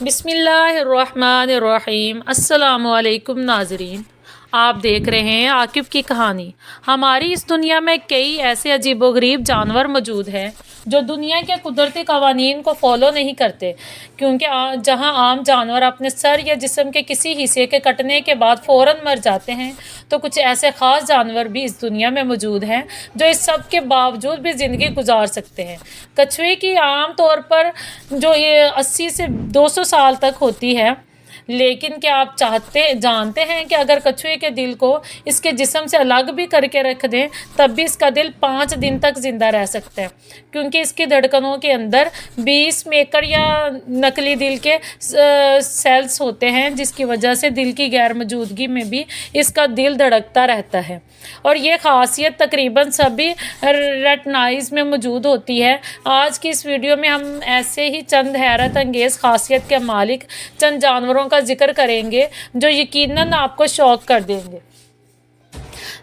بسم اللہ الرحمن الرحیم۔ السلام علیکم ناظرین، آپ دیکھ رہے ہیں عاقب کی کہانی۔ ہماری اس دنیا میں کئی ایسے عجیب و غریب جانور موجود ہیں جو دنیا کے قدرتی قوانین کو فالو نہیں کرتے، کیونکہ جہاں عام جانور اپنے سر یا جسم کے کسی حصے کے کٹنے کے بعد فوراً مر جاتے ہیں، تو کچھ ایسے خاص جانور بھی اس دنیا میں موجود ہیں جو اس سب کے باوجود بھی زندگی گزار سکتے ہیں۔ کچھوے کی عام طور پر جو یہ 80 سے 200 سال تک ہوتی ہے، لیکن کیا آپ جانتے ہیں کہ اگر کچھوے کے دل کو اس کے جسم سے الگ بھی کر کے رکھ دیں تب بھی اس کا دل 5 دن تک زندہ رہ سکتا ہے، کیونکہ اس کی دھڑکنوں کے اندر 20 میکڑ یا نقلی دل کے سیلز ہوتے ہیں، جس کی وجہ سے دل کی غیر موجودگی میں بھی اس کا دل دھڑکتا رہتا ہے، اور یہ خاصیت تقریباً سبھی ریٹنائز میں موجود ہوتی ہے۔ آج کی اس ویڈیو میں ہم ایسے ہی چند حیرت انگیز خاصیت کے مالک چند جانوروں کا ذکر کریں گے جو یقیناً آپ کو شوق کر دیں گے۔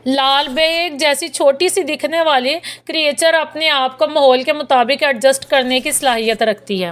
لال بیگ جیسی چھوٹی سی دکھنے والی کریچر اپنے آپ کو ماحول کے مطابق ایڈجسٹ کرنے کی صلاحیت رکھتی ہے۔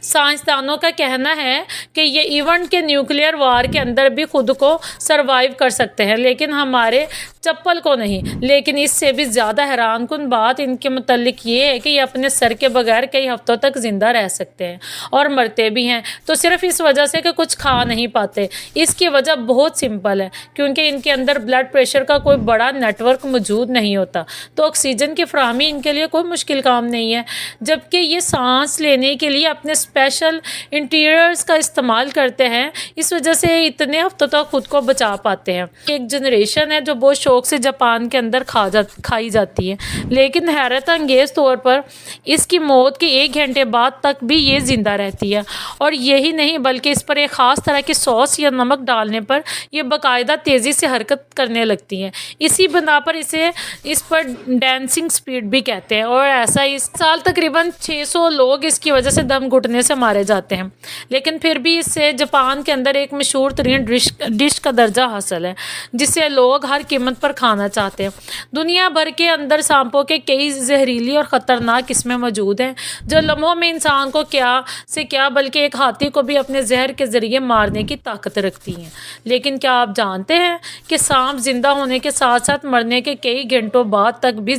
سائنسدانوں کا کہنا ہے کہ یہ ایونٹ کے نیوکلیئر وار کے اندر بھی خود کو سروائیو کر سکتے ہیں، لیکن ہمارے چپل کو نہیں۔ لیکن اس سے بھی زیادہ حیران کن بات ان کے متعلق یہ ہے کہ یہ اپنے سر کے بغیر کئی ہفتوں تک زندہ رہ سکتے ہیں اور مرتے بھی ہیں، تو صرف اس وجہ سے کہ کچھ کھا نہیں پاتے۔ اس کی وجہ بہت سمپل ہے، کیونکہ ان کے اندر بلڈ پریشر کا کوئی بڑا نیٹ ورک موجود نہیں ہوتا، تو آکسیجن کی فراہمی ان کے لیے کوئی مشکل کام نہیں ہے، جبکہ یہ سانس لینے کے لیے اپنے اسپیشل انٹیریئرز کا استعمال کرتے ہیں، اس وجہ سے اتنے ہفتوں تک خود کو بچا پاتے ہیں۔ ایک جنریشن ہے جو بہت شوق سے جاپان کے اندر کھائی جاتی ہے، لیکن حیرت انگیز طور پر اس کی موت کے 1 گھنٹے بعد تک بھی یہ زندہ رہتی ہے، اور یہی نہیں بلکہ اس پر ایک خاص طرح کی سوس یا نمک ڈالنے پر یہ باقاعدہ تیزی سے حرکت کرنے لگتی ہیں۔ اسی بنا پر اس پر ڈانسنگ سپیڈ بھی کہتے ہیں، اور ایسا اس سال تقریباً 600 لوگ اس کی وجہ سے دم گھٹنے سے مارے جاتے ہیں، لیکن پھر بھی اس سے جاپان کے اندر ایک مشہور ترین ڈش کا درجہ حاصل ہے، جسے لوگ ہر قیمت پر کھانا چاہتے ہیں۔ دنیا بھر کے اندر سانپوں کے کئی زہریلی اور خطرناک قسمیں موجود ہیں جو لمحوں میں انسان کو کیا بلکہ ایک ہاتھی کو بھی اپنے زہر کے ذریعے مارنے کی طاقت رکھتی ہیں۔ لیکن کیا آپ جانتے ہیں کہ سانپ زندہ ہونے کے ساتھ ساتھ مرنے کے کئی گھنٹوں بعد تک بھی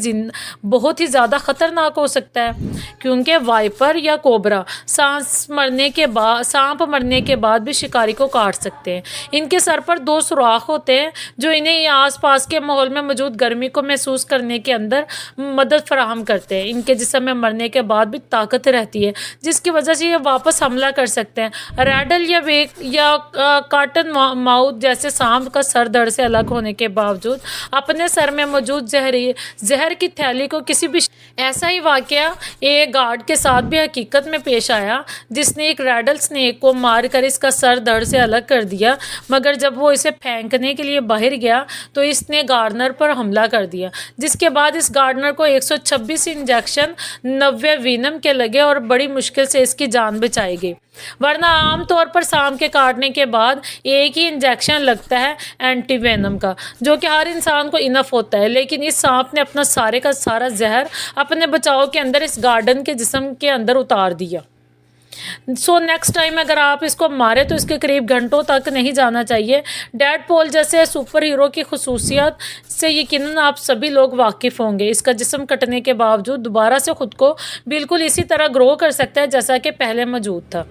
بہت ہی زیادہ خطرناک ہو سکتا ہے، کیونکہ وائپر یا کوبرا سانپ مرنے کے بعد بھی شکاری کو کاٹ سکتے ہیں۔ ان کے سر پر 2 سوراخ ہوتے ہیں جو انہیں آس پاس کے ماحول میں موجود گرمی کو محسوس کرنے کے اندر مدد فراہم کرتے ہیں۔ ان کے جسم میں مرنے کے بعد بھی طاقت رہتی ہے، جس کی وجہ سے یہ واپس حملہ کر سکتے ہیں۔ ریڈل یا کاٹن ماؤتھ جیسے سانپ کا سر دھڑ سے الگ ہونے کے باوجود اپنے سر میں موجود زہر کی تھیلی کو کسی بھی ایسا ہی واقعہ ایک گارڈ کے ساتھ بھی حقیقت میں پیش آیا، جس نے ایک ریڈل سنیک کو مار کر اس کا سر دھڑ سے الگ کر دیا، مگر جب وہ اسے پھینکنے کے لیے باہر گیا تو اس نے گارڈنر پر حملہ کر دیا، جس کے بعد اس گارڈنر کو 126 انجیکشن 90 وینم کے لگے اور بڑی مشکل سے اس کی جان بچائی گئی، ورنہ عام طور پر سانپ کے کاٹنے کے بعد ایک ہی انجیکشن لگتا ہے اینٹی وینم کا، جو کہ ہر انسان کو انف ہوتا ہے، لیکن اس سانپ نے اپنا سارے کا سارا زہر اپنے بچاؤ کے اندر اس گارڈن کے جسم کے اندر اتار دیا۔ نیکسٹ ٹائم اگر آپ اس کو مارے تو اس کے قریب گھنٹوں تک نہیں جانا چاہیے۔ ڈیڈ پول جیسے سپر ہیرو کی خصوصیات سے یقیناً آپ سبھی لوگ واقف ہوں گے۔ اس کا جسم کٹنے کے باوجود دوبارہ سے خود کو بالکل اسی طرح گرو کر سکتا ہے جیسا کہ پہلے موجود تھا،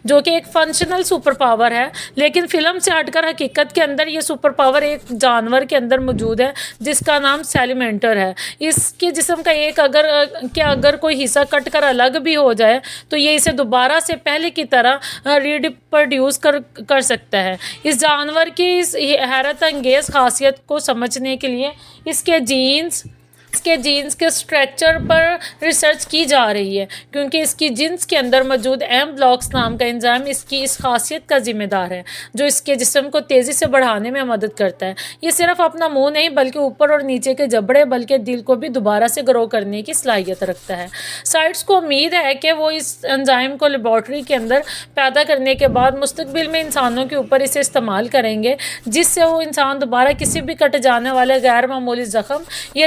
جو کہ ایک فنکشنل سپر پاور ہے، لیکن فلم سے ہٹ کر حقیقت کے اندر یہ سپر پاور ایک جانور کے اندر موجود ہے جس کا نام سیلیمینٹر ہے۔ اس کے جسم کا اگر کوئی حصہ کٹ کر الگ بھی ہو جائے تو یہ اسے دوبارہ سے پہلے کی طرح ریپروڈیوس کر سکتا ہے۔ اس جانور کی اس حیرت انگیز خاصیت کو سمجھنے کے لیے اس کے جینز کے اسٹرکچر پر ریسرچ کی جا رہی ہے، کیونکہ اس کی جینز کے اندر موجود ایم بلاکس نام کا انزائم اس کی اس خاصیت کا ذمہ دار ہے جو اس کے جسم کو تیزی سے بڑھانے میں مدد کرتا ہے۔ یہ صرف اپنا منہ نہیں بلکہ اوپر اور نیچے کے جبڑے بلکہ دل کو بھی دوبارہ سے گرو کرنے کی صلاحیت رکھتا ہے۔ سائنسدانوں کو امید ہے کہ وہ اس انزائم کو لیبارٹری کے اندر پیدا کرنے کے بعد مستقبل میں انسانوں کے اوپر اسے استعمال کریں گے، جس سے وہ انسان دوبارہ کسی بھی کٹ جانے والے غیر معمولی زخم یا